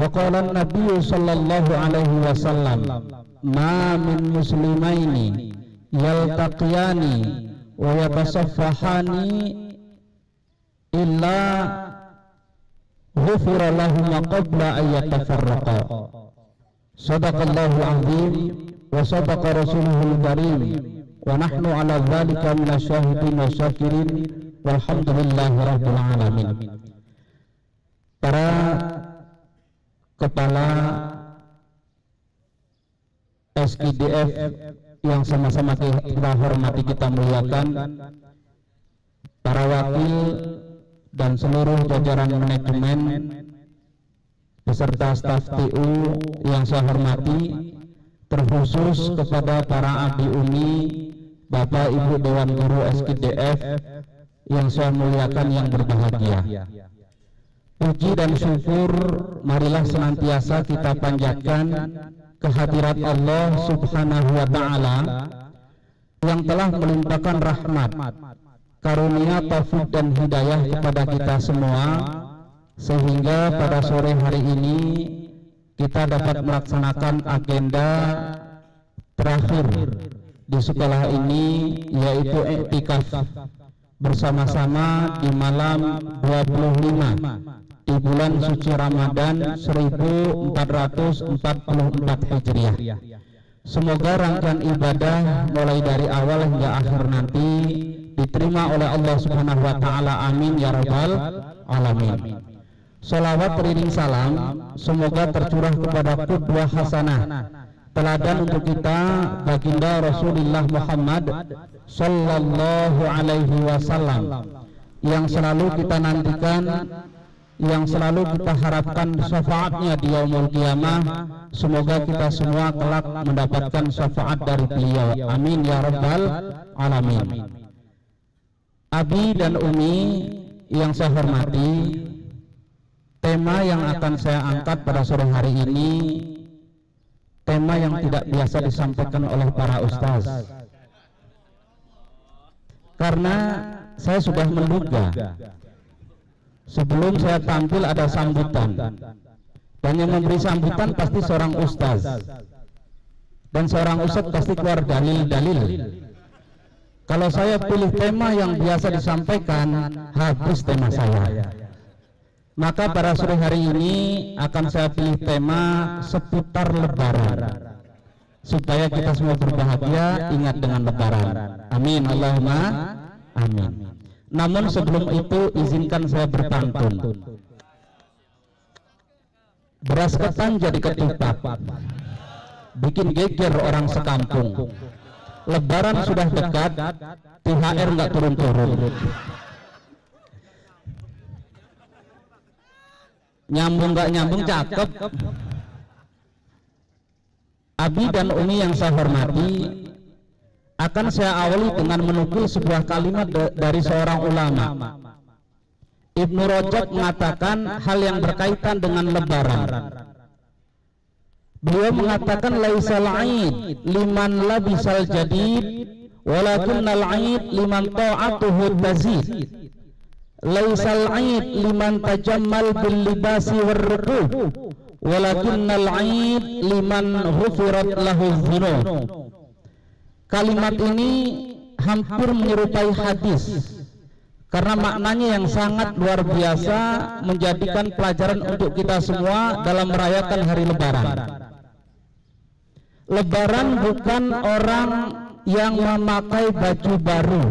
Wa qala an-nabiy sallallahu alaihi wasallam, ma min muslimaini yaltaqiyani wa yatasaffahani illa ghufira lahum qabla an yatafarraqa. Sadaqallahu azim wa sadaqa rasuluhul karim wa nahnu ala dzalika minasyahidin wa syakirin walhamdulillahi rabbil alamin. Para kepala SKDF yang sama-sama kita hormati, kita muliakan, para wakil dan seluruh jajaran manajemen beserta staf TU yang saya hormati, terkhusus kepada para abdi umi, Bapak Ibu Dewan Guru SKDF yang saya muliakan, yang berbahagia. Puji dan syukur marilah senantiasa kita panjatkan kehadirat Allah Subhanahu wa Ta'ala yang telah melimpahkan rahmat, karunia, taufik dan hidayah kepada kita semua, sehingga pada sore hari ini kita dapat melaksanakan agenda terakhir di sekolah ini, yaitu i'tikaf bersama-sama di malam 25 di bulan suci Ramadan 1444 Hijriah. Semoga rangkaian ibadah mulai dari awal hingga akhir nanti diterima oleh Allah Subhanahu wa Ta'ala. Amin ya rabbal alamin. Salawat beriring salam semoga tercurah kepada qudwah hasanah, teladan untuk kita, baginda Rasulullah Muhammad sallallahu alaihi wasallam, yang selalu kita nantikan, yang selalu kita harapkan syafaatnya di yaumul qiyamah. Semoga kita semua kelak mendapatkan syafaat dari beliau. Amin ya rabbal alamin. Abi dan Umi yang saya hormati, tema yang akan saya angkat pada sore hari ini tema yang tidak biasa disampaikan oleh para ustaz, karena saya sudah menduga sebelum saya tampil ada sambutan, dan yang memberi sambutan pasti seorang ustaz, dan seorang ustaz pasti keluar dalil-dalil. Kalau saya pilih tema yang biasa disampaikan, habis tema saya. Maka pada sore hari ini akan saya pilih tema seputar Lebaran, supaya kita semua berbahagia ingat dengan Lebaran. Amin Allahumma amin. Namun sebelum itu izinkan saya berpantun. Beras ketan jadi ketupat, bikin geger orang sekampung. Lebaran sudah dekat, THR nggak turun-turun. Nyambung nggak nyambung, cakep. Abi dan Umi yang saya hormati, akan saya awali dengan menukil sebuah kalimat dari seorang ulama. Ibnu Rajab mengatakan hal yang berkaitan dengan Lebaran. Beliau mengatakan laisal aid liman labisal jadid walakinnal aid liman ta'atuhu tazid. Laisal aid liman tajammal bil libasi warruqub walakinnal aid liman ghufirat lahu dzunub. Kalimat ini hampir menyerupai hadis karena maknanya yang sangat luar biasa, menjadikan pelajaran untuk kita semua dalam merayakan hari Lebaran. Lebaran bukan orang yang memakai baju baru,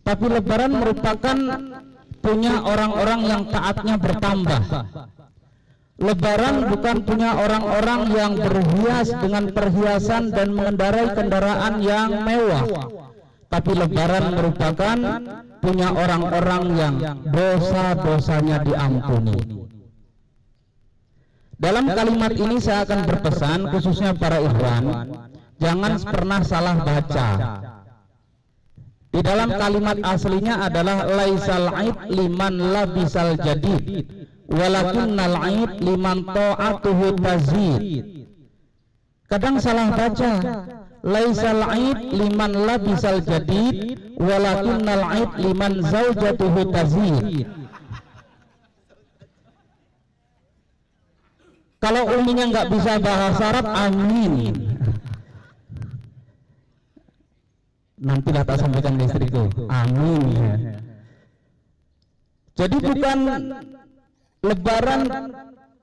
tapi Lebaran merupakan punya orang-orang yang taatnya bertambah. Lebaran bukan punya orang-orang yang berhias dengan perhiasan dan mengendarai kendaraan yang mewah, tapi Lebaran merupakan punya orang-orang yang dosa-dosanya diampuni. Dalam kalimat ini saya akan berpesan khususnya para ikhwan, jangan pernah salah baca. Di dalam kalimat aslinya adalah laisal aid liman labisal jadid walakinnal aid liman ta'atuhu tazid. Kadang salah baca, laisal aid liman labisal jadid walakinnal aid liman zaujatuhu tazid. Kalau uminya nggak bisa bahasa Arab, amin. Nantilah tak sampaikan ke istriku, amin ya. Jadi bukan lebaran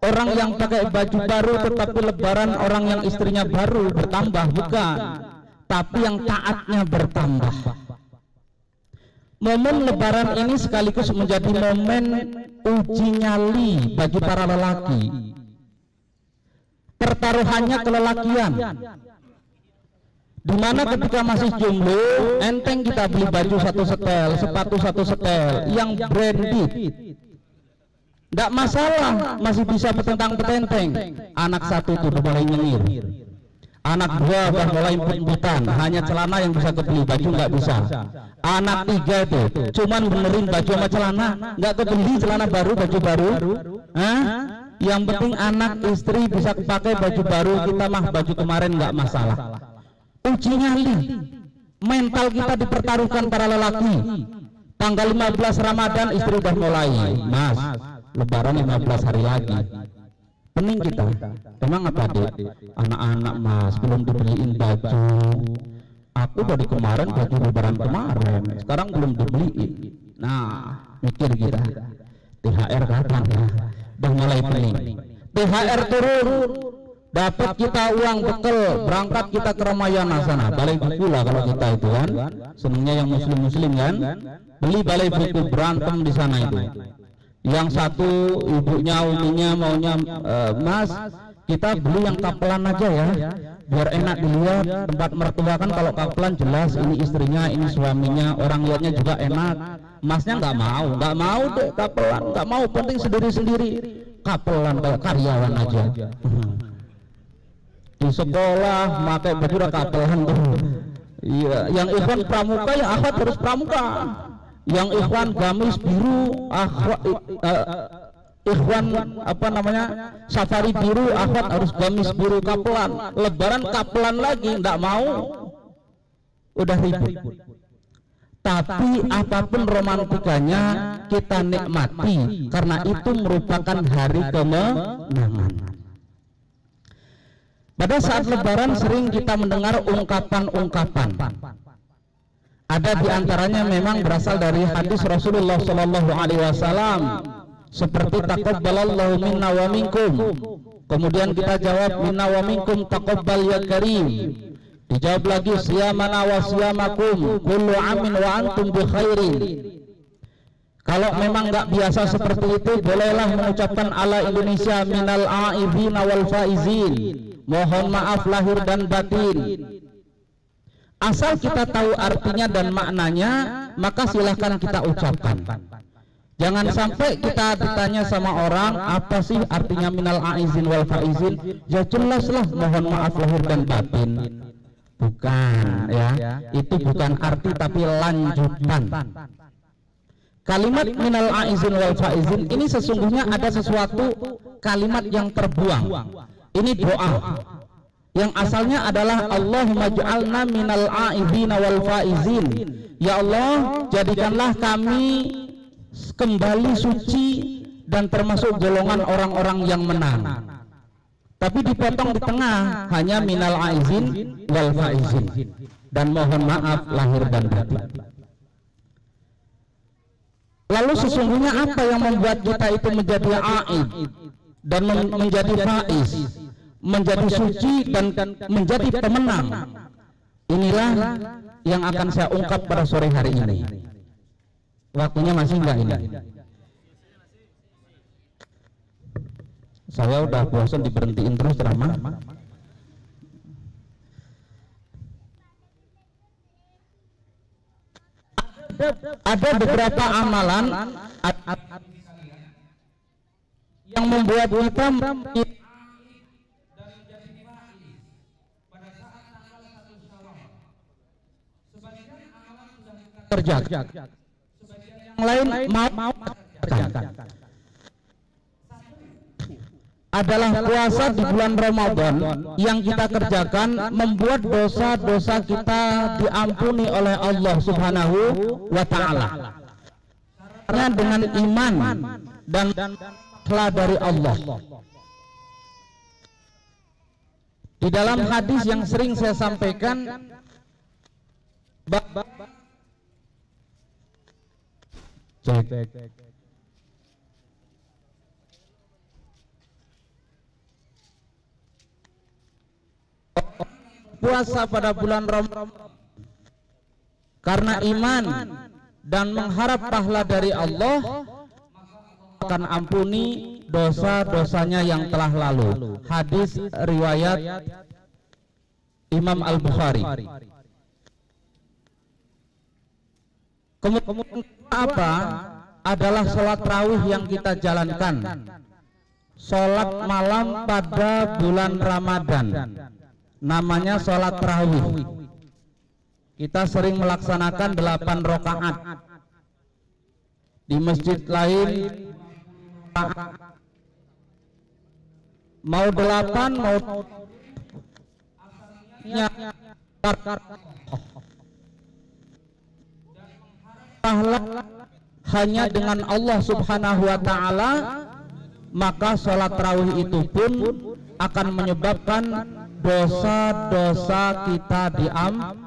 orang yang pakai baju baru, tetapi lebaran orang yang istrinya baru bertambah, bukan. Tapi yang taatnya bertambah. Momen lebaran ini sekaligus menjadi momen uji nyali bagi para lelaki. Pertaruhannya kelelakian. Dimana ketika masih jomblo, enteng kita beli baju satu setel, sepatu satu setel, yang branded. Nggak masalah, masih bisa petentang-petenteng. Anak satu tuh udah mulai nyengir, anak dua udah mulai emput-emputan, hanya celana yang bisa kebeli, baju nggak bisa. Anak tiga itu cuman benerin baju sama celana, nggak kebeli celana baru, baju baru. Yang penting anak istri bisa pakai baju baru, kita mah baju kemarin nggak masalah. Uji nyali mental kita dipertaruhkan para lelaki. Tanggal 15 Ramadan istri udah mulai, Mas, lebaran 15 hari lagi. Pening kita. Emang apa deh? Anak-anak Mas belum dibeliin baju. Aku dari kemarin baju lebaran kemarin, sekarang belum dibeliin. Nah, mikir kita. THR kapan ya? Udah mulai pening. THR turun, dapat kita uang bekal, berangkat kita ke Ramayana sana, balai buku lah kalau kita itu kan. Senangnya yang muslim-muslim kan, beli balai buku, berantem di sana itu. Yang satu ibunya, uminya maunya, Mas, kita beli yang kapelan aja ya, biar enak dilihat. Tempat mertua kan kalau kapelan jelas ini istrinya, ini suaminya, orang lihatnya juga enak. Masnya nggak mau deh kapelan, nggak mau, penting sendiri-sendiri. Kapelan kayak karyawan aja. Di sekolah pakai baju kapelan tuh. Iya, yang ikhwan pramuka ya akhwat harus pramuka. Yang ikhwan gamis biru, ikhwan apa namanya safari biru, akhwat harus gamis biru kapelan. Lebaran kapelan lagi, nggak mau, udah ribut. Tapi apapun romantikanya kita nikmati, karena itu merupakan hari kemenangan. Pada saat lebaran sering kita mendengar ungkapan-ungkapan. Ada di antaranya memang berasal dari hadis Rasulullah Shallallahu Alaihi Wasallam, seperti taqabbalallahu minna wa minkum. Kemudian kita jawab minna wa minkum taqabbal ya karim. Dijawab lagi siyamana wa siyamakum kullu amin wa antum bi khairin. Kalau memang nggak biasa seperti itu, bolehlah mengucapkan ala Indonesia minal aibina wal faizin, mohon maaf lahir dan batin. Asal kita tahu artinya dan maknanya, maka silahkan kita ucapkan. Jangan sampai kita ditanya sama orang, apa sih artinya minal aizin wal faizin? Ya jelaslah mohon maaf lahir dan batin. Bukan ya, itu bukan arti tapi lanjutan. Kalimat minal aizin wal faizin ini sesungguhnya ada sesuatu kalimat yang terbuang. Ini doa yang asalnya adalah Allahumma ja'alna minal aizin wal faizin. Ya Allah, jadikanlah kami kembali suci dan termasuk golongan orang-orang yang menang. Tapi dipotong di tengah, hanya minal aizin wal faizin, dan mohon maaf lahir dan batin. Lalu sesungguhnya apa yang membuat kita itu menjadi aib dan menjadi faiz, menjadi suci dan menjadi pemenang? Inilah yang akan saya ungkap pada sore hari ini. Waktunya masih enggak ini? Saya udah bosan diberhentiin terus ceramah. Ada beberapa amalan yang membuat kita kerja. Yang lain mau adalah puasa di bulan Ramadan yang kita kerjakan membuat dosa-dosa kita diampuni oleh Allah Subhanahu wa Ta'ala. Karena dengan iman dan telah dari Allah. Di dalam hadis yang sering saya sampaikan, puasa pada bulan Ramadan karena iman dan mengharap pahala dari Allah, akan ampuni dosa-dosanya yang telah lalu. Hadis riwayat Imam Al-Bukhari. Kemudian apa? Adalah sholat tarawih yang kita jalankan, sholat malam pada bulan Ramadan, namanya sholat tarawih. Kita sering melaksanakan 8 rakaat. Di masjid lain mau 8 mau pahala hanya dengan Allah Subhanahu wa taala, maka sholat tarawih itu pun akan menyebabkan dosa-dosa kita diampuni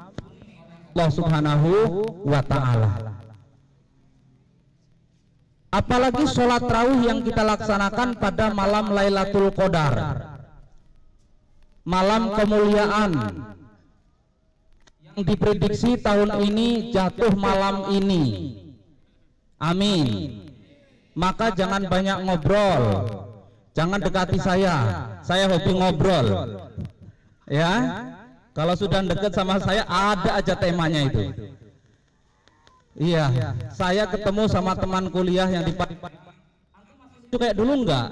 Allah Subhanahu wa taala. Apalagi sholat tarawih yang kita laksanakan pada malam Lailatul Qadar, malam kemuliaan yang diprediksi tahun ini jatuh malam ini. Amin. Maka jangan banyak ngobrol, jangan dekati saya hobi ngobrol ya. Kalau sudah deket sama saya ada aja temanya itu. Iya, saya ketemu sama teman kuliah yang di itu kayak dulu enggak?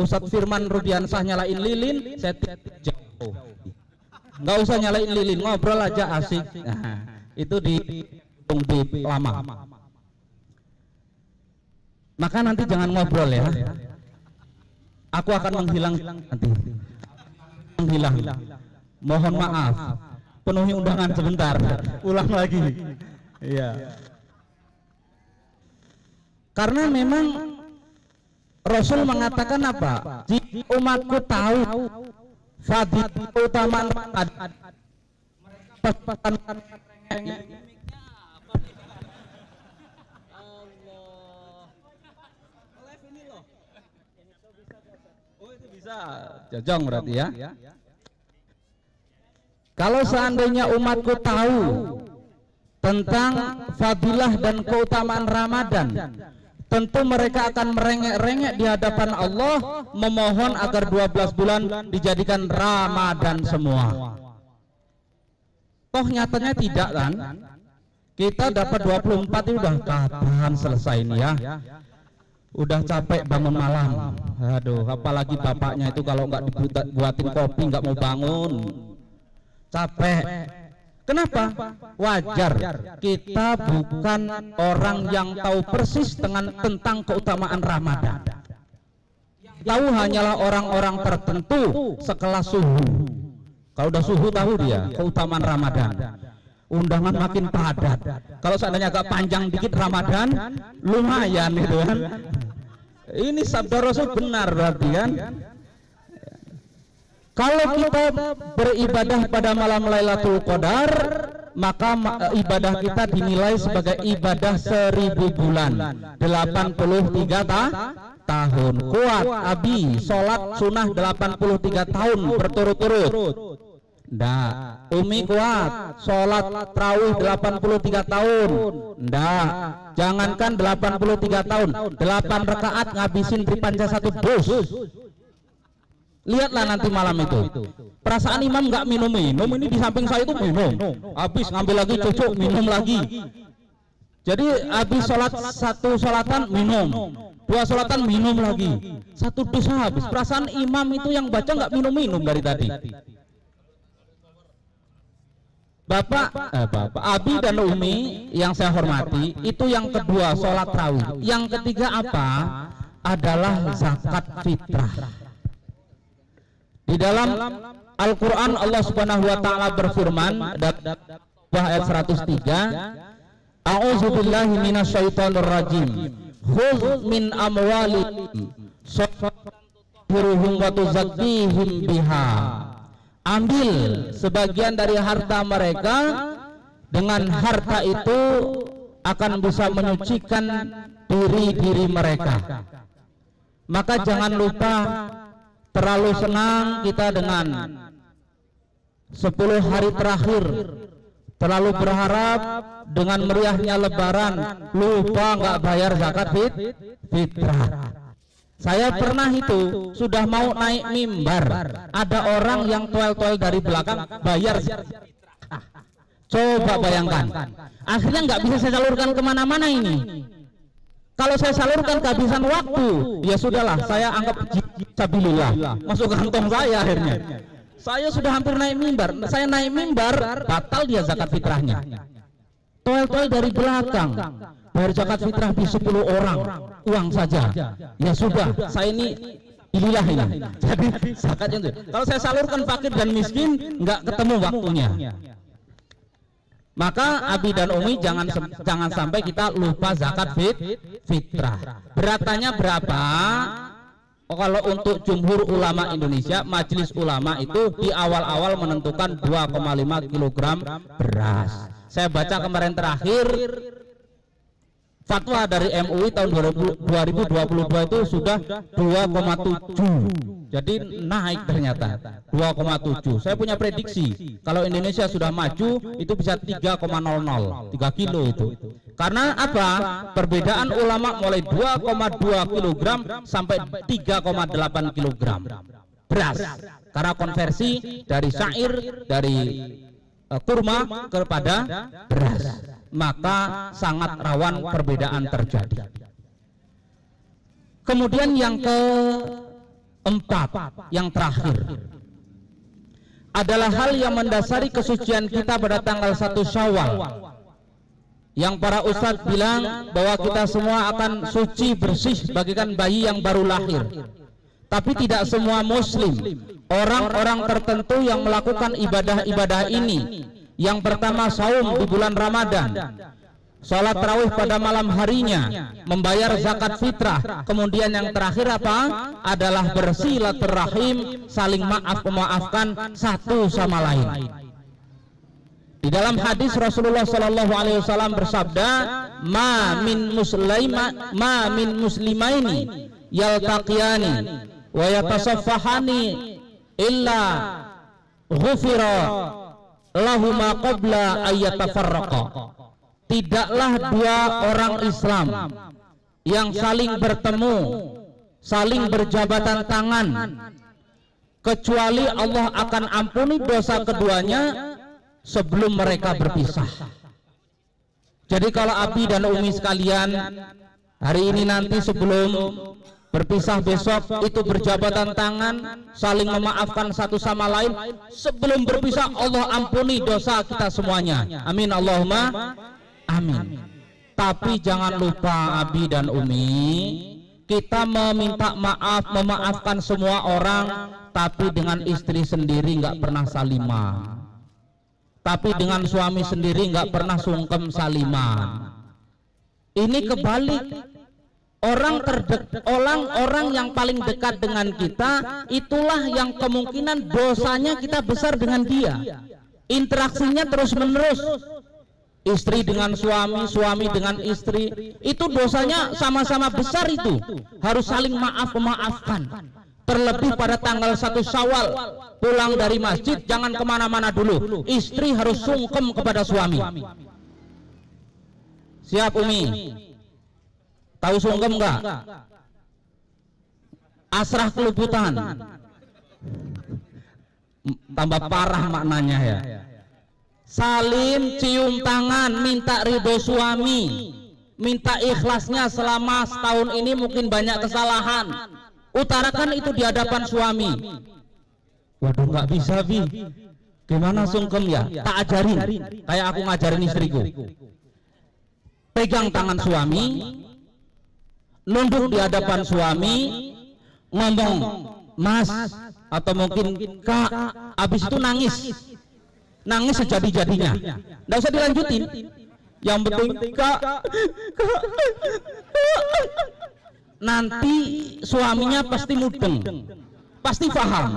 Ustadz Firman Rudiansah nyalain lilin, saya jauh. Enggak usah nyalain lilin, ngobrol aja asik. Itu di lama. Maka nanti jangan ngobrol ya. Aku akan menghilang nanti. Menghilang. Mohon maaf. Penuhi undangan sebentar. Ulang lagi. Iya. Karena memang Rasul mengatakan apa? Jika umatku tahu fadilah keutamaan jajang berarti ya. Kalau seandainya umatku tahu tentang fadilah dan keutamaan Ramadan, tentu mereka akan merengek-rengek di hadapan Allah memohon agar 12 bulan dijadikan Ramadan semua. Toh nyatanya tidak kan? Kita dapat 24 itu udah kapan selesai ini ya? Udah capek bangun malam. Aduh, apalagi bapaknya itu kalau nggak dibuatin kopi nggak mau bangun. Capek. Kenapa? Wajar. Kita bukan orang yang tahu persis tentang keutamaan Ramadan. Tahu hanyalah orang-orang tertentu sekelas Suhu. Kalau udah Suhu tahu dia keutamaan Ramadan. Undangan makin padat. Kalau seandainya agak panjang dikit Ramadan, lumayan itu kan. Ini sabda Rasul benar berarti kan. Kalau kita beribadah pada malam Lailatul Qadar, maka ibadah kita dinilai sebagai ibadah 1000 bulan, 83 tahun. Kuat Abi sholat sunnah 83 tahun berturut-turut. Ndak. Umi kuat sholat tarawih 83 tahun. Ndak. Jangankan 83 tahun, 8 rakaat ngabisin tripanca 1 dus. Lihatlah nanti malam itu. Perasaan imam nggak minum-minum, ini di samping saya itu minum. Habis ngambil lagi cucuk, minum lagi. Jadi habis sholat 1 sholatan minum, 2 sholatan minum lagi, 1 dus habis. Perasaan imam itu yang baca nggak minum-minum dari tadi. Bapak Abi dan Umi yang saya hormati, itu yang kedua sholat tarawih. Yang ketiga apa? Adalah zakat fitrah. Di dalam Al-Quran Allah Subhanahu wa taala berfirman dalam ayat 103, A'udzubillahi minasyaitonir rajim. Khudz min amwalihim tutahhiruhum wa tuzakkihim biha. Ambil sebagian dari harta mereka, dengan harta itu akan bisa menyucikan diri-diri mereka. Maka jangan lupa terlalu senang kita dengan 10 hari terakhir, terlalu berharap dengan meriahnya lebaran, lupa nggak bayar zakat fitrah. Saya pernah itu sudah mau naik mimbar, ada orang yang toel-toel dari belakang bayar. Coba bayangkan, akhirnya nggak bisa saya salurkan kemana-mana ini. Kalau saya salurkan kehabisan waktu, ya sudahlah, saya anggap sabilillah, masuk kantong saya akhirnya. Saya sudah hampir naik mimbar, saya naik mimbar, batal dia zakat fitrahnya. Toel-toel dari belakang, bayar zakat fitrah di 10 orang, uang saja. Ya sudah, saya ini inilah ini. Jadi zakatnya itu. Kalau saya salurkan fakir dan miskin, nggak ketemu waktunya. Maka Abi dan Umi jangan sampai kita lupa zakat fitrah. Beratannya berapa? Kalau untuk jumhur ulama Indonesia, majelis ulama itu di awal-awal menentukan 2,5 kg beras. Saya baca kemarin terakhir fatwa dari MUI tahun 2022 itu sudah 2,7. Jadi naik ternyata 2,7. Saya punya prediksi kalau Indonesia sudah maju itu bisa 3,00, 3 kilo itu. Karena apa? Perbedaan ulama mulai 2,2 kg sampai 3,8 kg beras. Karena konversi dari syair, dari kurma kepada beras, maka sangat rawan perbedaan terjadi. Kemudian yang keempat, yang terakhir adalah hal yang mendasari kesucian kita pada tanggal 1 Syawal, yang para ustadz bilang bahwa kita semua akan suci bersih bagaikan bayi yang baru lahir. Tapi tidak semua muslim, orang-orang tertentu yang melakukan ibadah-ibadah ini. Yang pertama saum di bulan Ramadan, sholat tarawih pada malam harinya, membayar zakat fitrah. Kemudian yang terakhir apa? Adalah bersilaturahim, saling memaafkan satu sama lain. Di dalam hadis Rasulullah Shallallahu Alaihi Wasallam bersabda, ma min muslimaini yaltaqiyani wa yatasaffahani illa ghufira lahuma qabla ayyatafarraqa. Tidaklah dua orang Islam yang saling bertemu, saling berjabatan tangan, kecuali Allah akan ampuni dosa keduanya sebelum mereka berpisah. Jadi kalau Abi dan Umi sekalian hari ini nanti sebelum berpisah besok itu berjabatan tangan, saling memaafkan satu sama lain, sebelum berpisah Allah ampuni dosa kita semuanya. Amin Allahumma amin. Tapi jangan lupa Abi dan Umi, kita meminta maaf, memaafkan semua orang, tapi dengan istri sendiri nggak pernah salimah. Tapi dengan suami sendiri nggak pernah sungkem saliman. Ini kebalik. Orang yang paling dekat dengan kita itulah yang kemungkinan dosanya kita besar dengan dia. Interaksinya terus menerus, istri dengan suami, suami dengan istri, itu dosanya sama-sama besar itu. Harus saling memaafkan. Terlebih pada tanggal 1 Syawal, pulang dari masjid jangan kemana-mana dulu. Istri harus sungkem kepada suami. Siap Umi? Tahu sungkem enggak? Asrah keluputan. Tambah parah maknanya ya. Salim, cium tangan, minta ridho suami, minta ikhlasnya selama setahun ini mungkin banyak kesalahan. Utarakan itu di hadapan suami. Waduh nggak bisa Bi. Gimana sungkem ya? Tak ajarin. Kayak aku ngajarin istriku. Pegang tangan suami, nunduk di hadapan suami, ngomong Mas atau mungkin Kak, habis itu nangis sejadi-jadinya, nggak usah dilanjutin, yang penting Kak. Nanti suaminya pasti mudeng, pasti paham.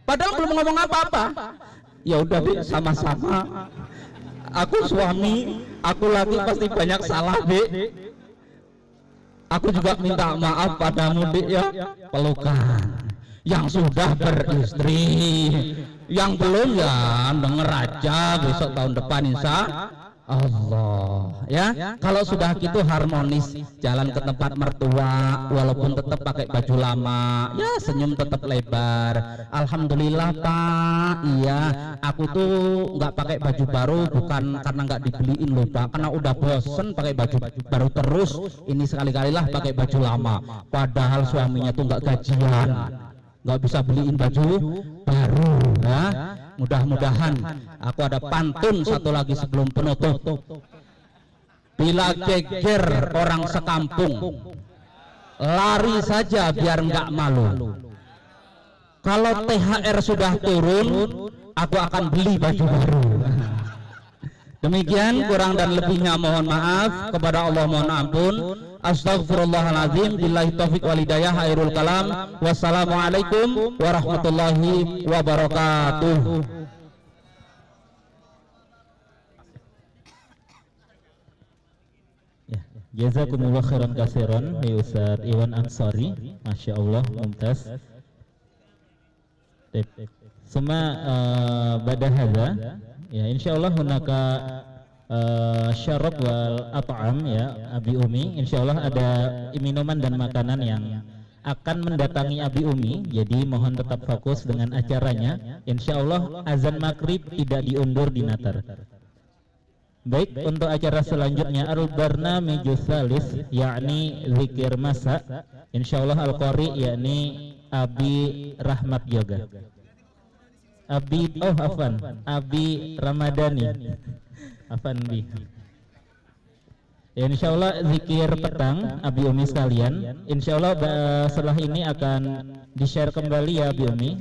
Padahal belum ngomong apa-apa. Ya udah deh, sama-sama. Aku suami, aku laki pasti banyak salah, Dek. Aku juga minta maaf padamu, Dek ya. Pelukan. Yang sudah beristri, yang belum ya denger aja besok tahun depan insya Allah ya. Kalau sudah gitu harmonis, jalan ke tempat mertua walaupun tetap pakai baju lama ya, senyum tetap lebar. Alhamdulillah Pak, iya aku tuh nggak pakai baju baru bukan karena nggak dibeliin loh Pak, karena udah bosen pakai baju baru terus, ini sekali-kalilah pakai baju lama. Padahal suaminya tuh nggak gajian, nggak bisa beliin baju baru ya. Mudah-mudahan aku ada pantun satu lagi sebelum penutup. Bila geger orang sekampung, lari saja biar nggak malu. Kalau THR sudah turun, aku akan beli baju baru. Demikian, kurang dan lebihnya mohon maaf, kepada Allah mohon ampun. Astaghfirullahaladzim, billahi taufiq wal hidayah, khairul kalam. Wassalamualaikum warahmatullahi wabarakatuh. Ya, jazakumullah khairan katsiran ya Ustaz Iwan Ansari, Masya Allah, mumtaz. Suma pada hadza ya insyaallah hunaka syarab wal at'am ya Abi Umi. Insyaallah ada minuman dan makanan yang akan mendatangi Abi Umi, jadi mohon tetap fokus dengan acaranya. Insyaallah azan maghrib tidak diundur di Natar. Baik, untuk acara selanjutnya al-barnamijus salis yakni zikir masa, insyaallah al-qari yakni Abi Rahmat Yoga. Abi Abi Ramadhani. Afan Bi. Ya, insyaallah zikir petang Abi Umi sekalian. Insyaallah setelah ini akan di-share kembali ya Abi Umi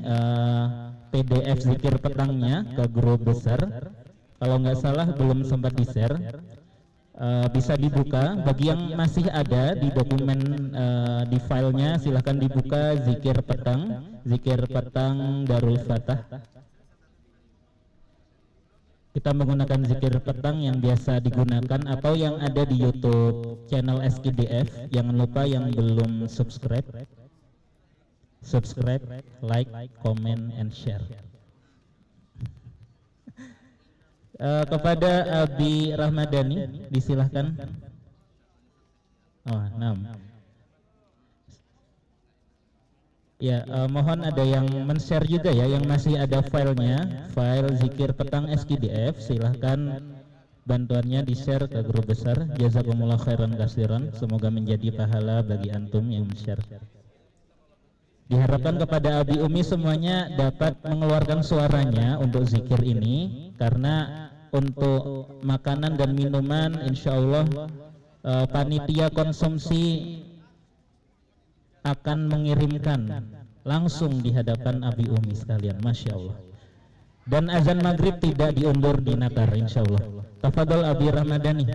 PDF zikir petangnya ke grup besar. Kalau nggak salah belum sempat di-share. Bisa dibuka. Bagi yang masih ada di dokumen di filenya, silahkan dibuka zikir petang Darul Fatah. Kita menggunakan zikir petang yang biasa digunakan atau yang ada di YouTube channel SKDF. Jangan lupa yang belum subscribe, like, comment, and share. Kepada Abi Ramadhani disilahkan. Oh, 6. Ya, mohon ada yang men-share juga ya, yang masih ada filenya, file zikir petang SKDF, silahkan bantuannya di-share ke grup besar. Jazakumullah khairan katsiran, semoga menjadi pahala bagi antum yang men-share. Diharapkan kepada Abi Umi semuanya dapat mengeluarkan suaranya untuk zikir ini, karena untuk makanan dan minuman insyaallah panitia konsumsi akan mengirimkan langsung di hadapan Abi Umi sekalian, Masya Allah. Dan azan maghrib tidak diundur di Natar insyaallah. Tafadhol Abi Ramadhani.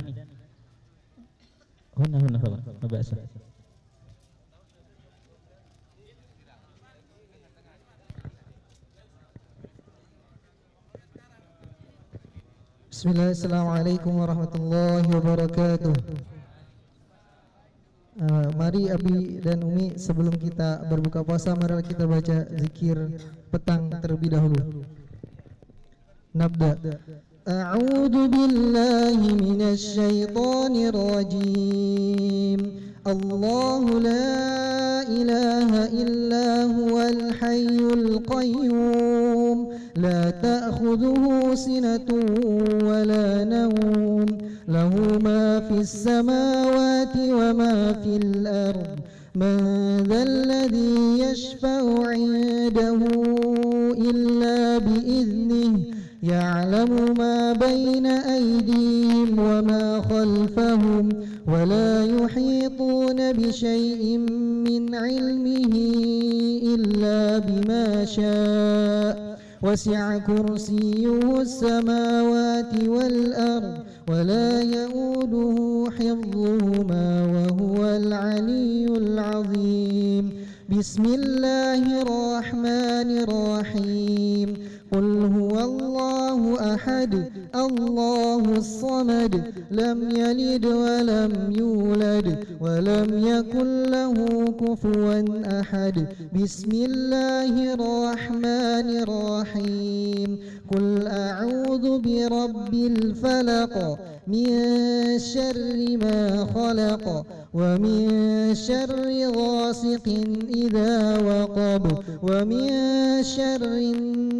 Bismillahirrahmanirrahim. Assalamualaikum warahmatullahi wabarakatuh. Mari Abi dan Umi, sebelum kita berbuka puasa, mari kita baca zikir petang terlebih dahulu. Nabda. A'udzu billahi minasy syaithanir rajim. Allahu la ilaha illa huwal hayyul qayyum, la ta'khudhuhu sinatun wa la nawm, lahu ma fis samawati wa ma fil ard, man dhal ladhi yashfa'u 'indahu illa bi'idhnihi, ya'lamu ma bayna aydihim wa ma khalfahum, wa la yuhituna bi shay'in min 'ilmihi illa bima syaa', wasi'a kursiyyuhu as-samawati wal ard, ولا يؤوده حفظهما وهو العلي العظيم. بسم الله الرحمن الرحيم قل هو الله أحد الله الصمد لم يلد ولم يولد ولم يكن له كفوا أحد بسم الله الرحمن الرحيم قل أعوذ برب الفلق من شر ما خلق ومن شر غاسق إذا وقب ومن شر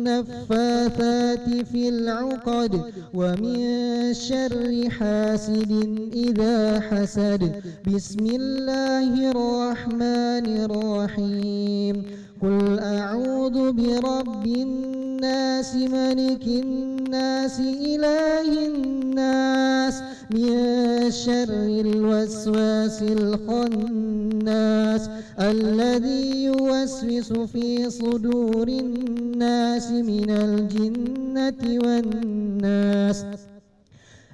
النفاثات في العقد ومن شر حاسد إذا حسد بسم الله الرحمن الرحيم قل أعوذ برب الناس ملك الناس إله الناس من شر الوسواس الخناس الذي يوسوس في صدور الناس من الجنة والناس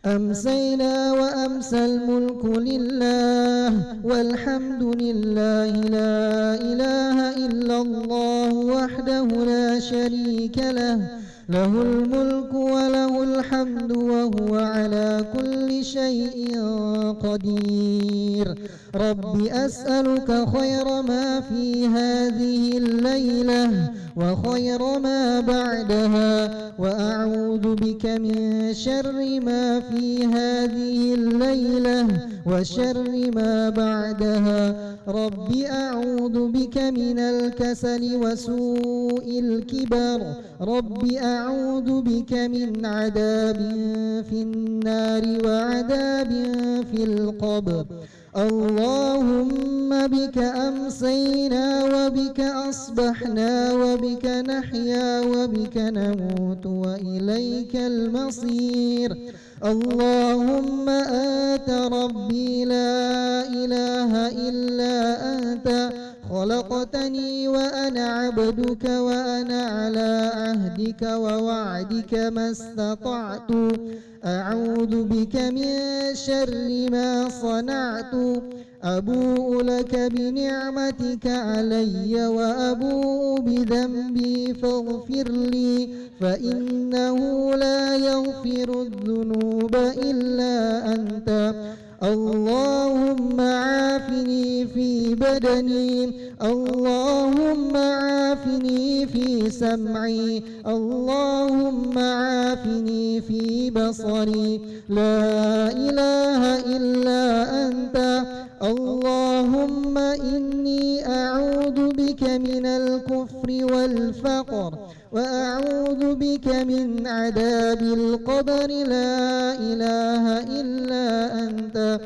أمسينا وأمسى الملك لله والحمد لله لا إله إلا الله وحده لا شريك له له الملك وله الحمد وهو على كل شيء قدير رب أسألك خير ما في هذه الليلة وخير ما بعدها وأعوذ بك من شر ما في هذه الليلة وشر ما بعدها رب أعوذ بك من الكسل وسوء الكبر رب أعوذ بك من عذاب في النار وعذاب في القبر اللهم بك أمسينا وبك أصبحنا وبك نحيا وبك نموت وإليك المصير اللهم أنت ربي لا إله إلا أنت خلقتني وأنا عبدك وأنا على عهدك ووعدك ما استطعت أعوذ بك من شر ما صنعت أبوء لك بنعمتك علي وأبوء بذنبي فاغفر لي فإنه لا يغفر الذنوب إلا أنت اللهم عافني في بدني اللهم عافني في سمعي اللهم عافني في بصري لا إله إلا أنت اللهم إني أعوذ بك من الكفر والفقر وأعوذ بك من عذاب القبر لا إله إلا أنت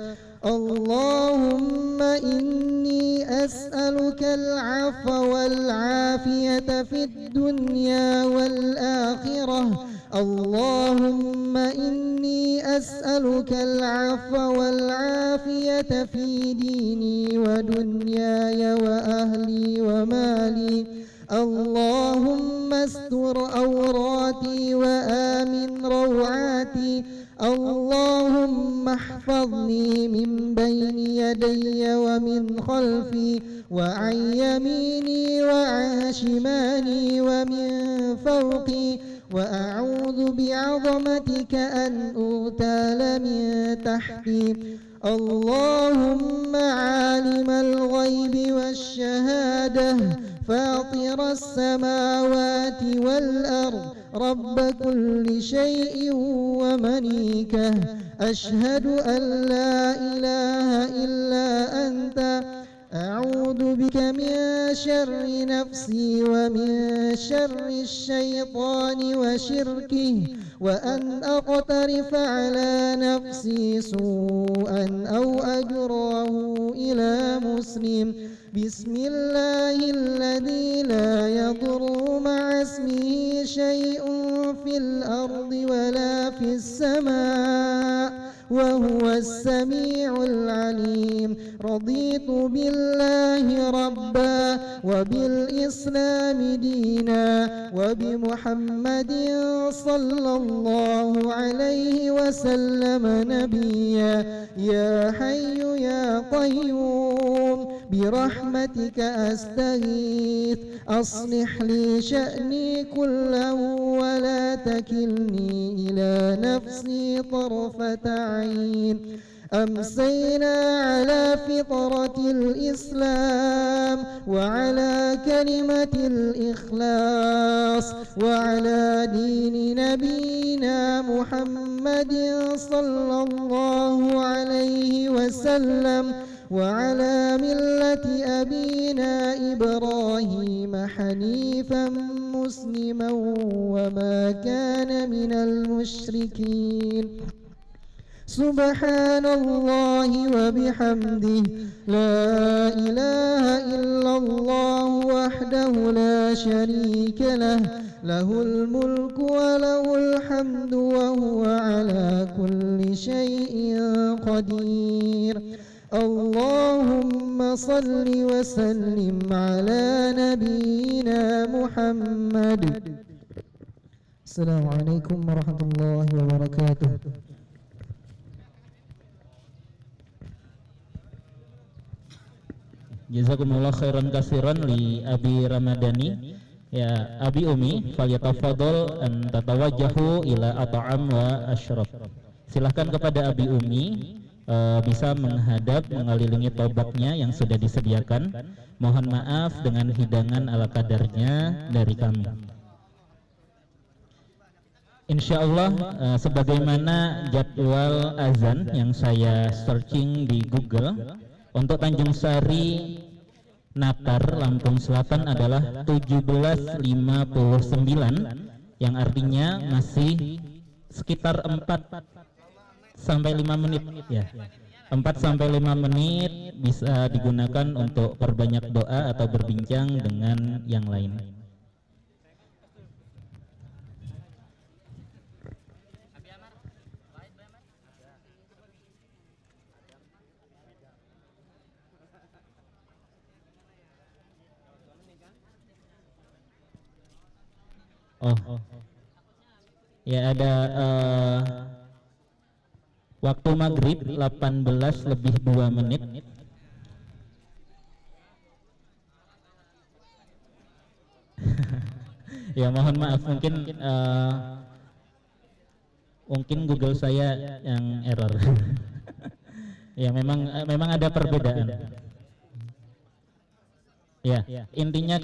اللهم إني أسألك العفو والعافية في الدنيا والآخرة اللهم إني أسألك العفو والعافية في ديني ودنياي وأهلي ومالي اللهم استر عوراتي وآمن روعاتي اللهم احفظني من بين يدي ومن خلفي وعن يميني وعن شمالي ومن فوقي وأعوذ بعظمتك أن أغتال من تحتي اللهم عالم الغيب والشهادة فاطر السماوات والأرض رب كل شيء ومليكه أشهد أن لا إله إلا أنت أعوذ بك من شر نفسي ومن شر الشيطان وشركه وأن أقترف على نفسي سوءا أو أجراه إلى مسلم بسم الله الذي لا يضر مع اسمه شيء في الأرض ولا في السماء وهو السميع العليم رضيت بالله ربا وبالإسلام دينا وبمحمد صلى الله عليه وسلم نبيا يا حي يا قيوم برحمتك أستغيث أصلح لي شأني كله ولا تكلني إلى نفسي طرفة عين أمسينا على فطرة الإسلام وعلى كلمة الإخلاص وعلى دين نبينا محمد صلى الله عليه وسلم وعلى ملة أبينا إبراهيم حنيفا مسلما وما كان من المشركين سبحان الله وبحمده لا إله إلا الله وحده لا شريك له له الملك وله الحمد وهو على كل شيء قدير اللهم صل وسلم على نبينا محمد. السلام عليكم ورحمة الله وبركاته. Jazakumullah khairan kasiran li Abi Ramadhani. Ya Abi Umi, falyatafadhal an tatawajjahu ila at'am wa asyraf. Silahkan kepada Abi Umi bisa menghadap mengelilingi tobaknya yang sudah disediakan. Mohon maaf dengan hidangan ala kadarnya dari kami. Insyaallah sebagaimana jadwal azan yang saya searching di Google, untuk Tanjung Sari Natar Lampung Selatan adalah 17.59, yang artinya masih sekitar 4 sampai 5 menit ya. 4 sampai 5 menit bisa digunakan untuk perbanyak doa atau berbincang dengan yang lain. Oh, ya ada waktu maghrib 18 lebih 2 menit. Ya mohon maaf, mungkin Google saya yang error. Ya memang ada perbedaan. Ya intinya